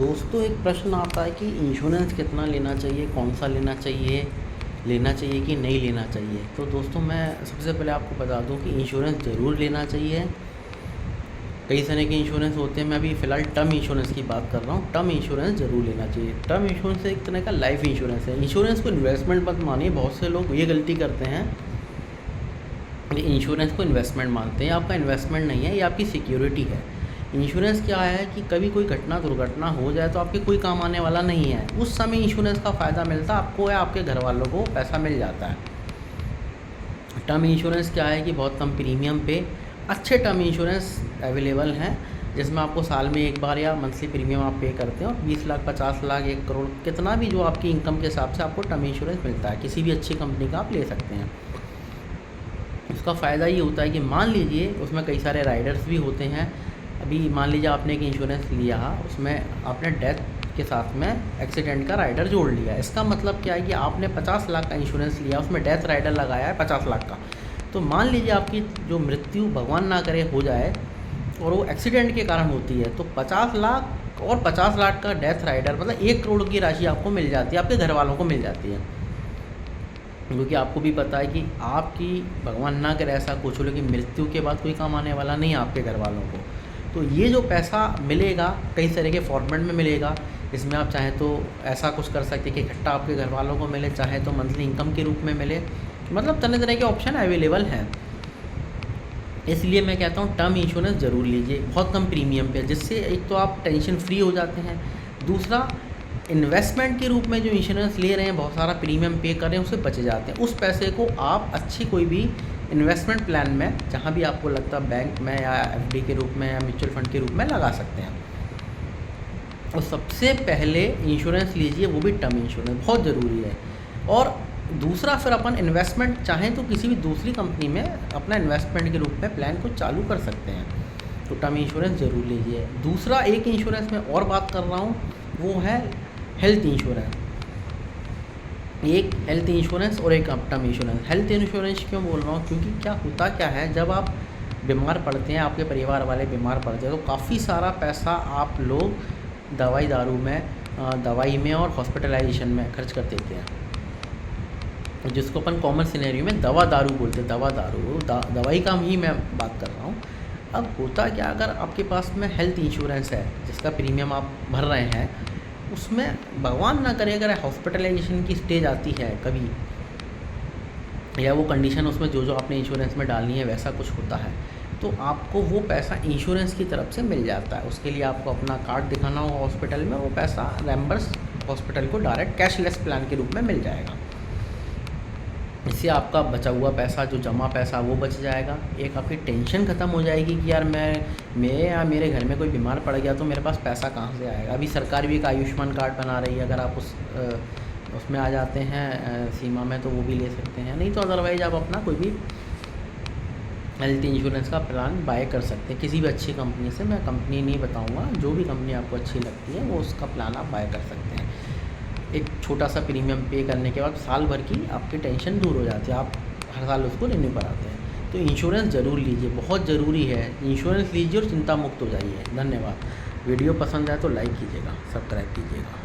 दोस्तों एक प्रश्न आता है कि इंश्योरेंस कितना लेना चाहिए, कौन सा लेना चाहिए कि नहीं लेना चाहिए। तो दोस्तों मैं सबसे पहले आपको बता दूं कि इंश्योरेंस ज़रूर लेना चाहिए। कई तरह के इंश्योरेंस होते हैं, मैं अभी फ़िलहाल टर्म इंश्योरेंस की बात कर रहा हूँ। टर्म इंश्योरेंस ज़रूर लेना चाहिए। टर्म इंश्योरेंस एक तरह का लाइफ इंश्योरेंस है। इंश्योरेंस को इन्वेस्टमेंट मत मानिए, बहुत से लोग ये गलती करते हैं, ये इंश्योरेंस को इन्वेस्टमेंट मानते हैं। आपका इन्वेस्टमेंट नहीं है, ये आपकी सिक्योरिटी है। इंश्योरेंस क्या है कि कभी कोई दुर्घटना हो जाए तो आपके कोई काम आने वाला नहीं है, उस समय इंश्योरेंस का फ़ायदा मिलता है आपको या आपके घर वालों को पैसा मिल जाता है। टर्म इंश्योरेंस क्या है कि बहुत कम प्रीमियम पे अच्छे टर्म इंश्योरेंस अवेलेबल हैं, जिसमें आपको साल में एक बार या मंथली प्रीमियम आप पे करते हैं और 20 लाख, 50 लाख, 1 करोड़, कितना भी जो आपकी इनकम के हिसाब से आपको टर्म इंश्योरेंस मिलता है। किसी भी अच्छी कंपनी का आप ले सकते हैं। उसका फ़ायदा ये होता है कि मान लीजिए उसमें कई सारे राइडर्स भी होते हैं। अभी मान लीजिए आपने एक इंश्योरेंस लिया, उसमें आपने डेथ के साथ में एक्सीडेंट का राइडर जोड़ लिया। इसका मतलब क्या है कि आपने 50 लाख का इंश्योरेंस लिया, उसमें डेथ राइडर लगाया है 50 लाख का। तो मान लीजिए आपकी जो मृत्यु भगवान ना करे हो जाए और वो एक्सीडेंट के कारण होती है, तो 50 लाख और 50 लाख का डेथ राइडर मतलब 1 करोड़ की राशि आपको मिल जाती है, आपके घर वालों को मिल जाती है। क्योंकि आपको भी पता है कि आपकी भगवान ना करे ऐसा कुछ हो, लेकिन मृत्यु के बाद कोई काम आने वाला नहीं है आपके घर वालों को। तो ये जो पैसा मिलेगा कई तरह के फॉर्मेट में मिलेगा। इसमें आप चाहें तो ऐसा कुछ कर सकते हैं कि इकट्ठा आपके घर वालों को मिले, चाहे तो मंथली इनकम के रूप में मिले, मतलब तरह तरह के ऑप्शन अवेलेबल हैं। इसलिए मैं कहता हूँ टर्म इंश्योरेंस ज़रूर लीजिए, बहुत कम प्रीमियम पे, जिससे एक तो आप टेंशन फ्री हो जाते हैं, दूसरा इन्वेस्टमेंट के रूप में जो इंश्योरेंस ले रहे हैं बहुत सारा प्रीमियम पे कर रहे हैं, उससे बचे जाते हैं। उस पैसे को आप अच्छी कोई भी इन्वेस्टमेंट प्लान में, जहाँ भी आपको लगता है बैंक में या एफडी के रूप में या म्यूचुअल फंड के रूप में लगा सकते हैं। और सबसे पहले इंश्योरेंस लीजिए, वो भी टर्म इंश्योरेंस बहुत ज़रूरी है। और दूसरा फिर अपन इन्वेस्टमेंट चाहें तो किसी भी दूसरी कंपनी में अपना इन्वेस्टमेंट के रूप में प्लान को चालू कर सकते हैं। तो टर्म इंश्योरेंस ज़रूर लीजिए। दूसरा एक इंश्योरेंस में और बात कर रहा हूँ, वो है हेल्थ इंश्योरेंस। एक हेल्थ इंश्योरेंस और एक टर्म इंश्योरेंस। हेल्थ इंश्योरेंस क्यों बोल रहा हूँ, क्योंकि क्या होता क्या है, जब आप बीमार पड़ते हैं, आपके परिवार वाले बीमार पड़ते हैं, तो काफ़ी सारा पैसा आप लोग दवाई में और हॉस्पिटलाइजेशन में खर्च कर देते हैं, जिसको अपन कॉमन सिनेरियो में दवा दारू बोलते हैं। दवाई का ही मैं बात कर रहा हूँ। अब होता क्या, अगर आपके पास में हेल्थ इंश्योरेंस है जिसका प्रीमियम आप भर रहे हैं, उसमें भगवान ना करे अगर हॉस्पिटलाइजेशन की स्टेज आती है कभी, या वो कंडीशन उसमें जो आपने इंश्योरेंस में डालनी है वैसा कुछ होता है, तो आपको वो पैसा इंश्योरेंस की तरफ से मिल जाता है। उसके लिए आपको अपना कार्ड दिखाना होगा हॉस्पिटल में, वो पैसा रेम्बर्स हॉस्पिटल को डायरेक्ट कैशलेस प्लान के रूप में मिल जाएगा। इससे आपका बचा हुआ पैसा, जो जमा पैसा, वो बच जाएगा। एक आपकी टेंशन ख़त्म हो जाएगी कि यार मेरे घर में कोई बीमार पड़ गया तो मेरे पास पैसा कहाँ से आएगा। अभी सरकार भी एक आयुष्मान कार्ड बना रही है, अगर आप उसमें आ जाते हैं सीमा में तो वो भी ले सकते हैं, नहीं तो अदरवाइज़ आप अपना कोई भी हेल्थ इंश्योरेंस का प्लान बाय कर सकते हैं किसी भी अच्छी कंपनी से। मैं कंपनी नहीं बताऊंगा, जो भी कंपनी आपको अच्छी लगती है वो उसका प्लान आप बाय कर सकते हैं। एक छोटा सा प्रीमियम पे करने के बाद साल भर की आपकी टेंशन दूर हो जाती है, आप हर साल उसको रिन्यू कराते हैं। तो इंश्योरेंस ज़रूर लीजिए, बहुत ज़रूरी है। इंश्योरेंस लीजिए और चिंता मुक्त हो जाइए। धन्यवाद। वीडियो पसंद आए तो लाइक कीजिएगा, सब्सक्राइब कीजिएगा।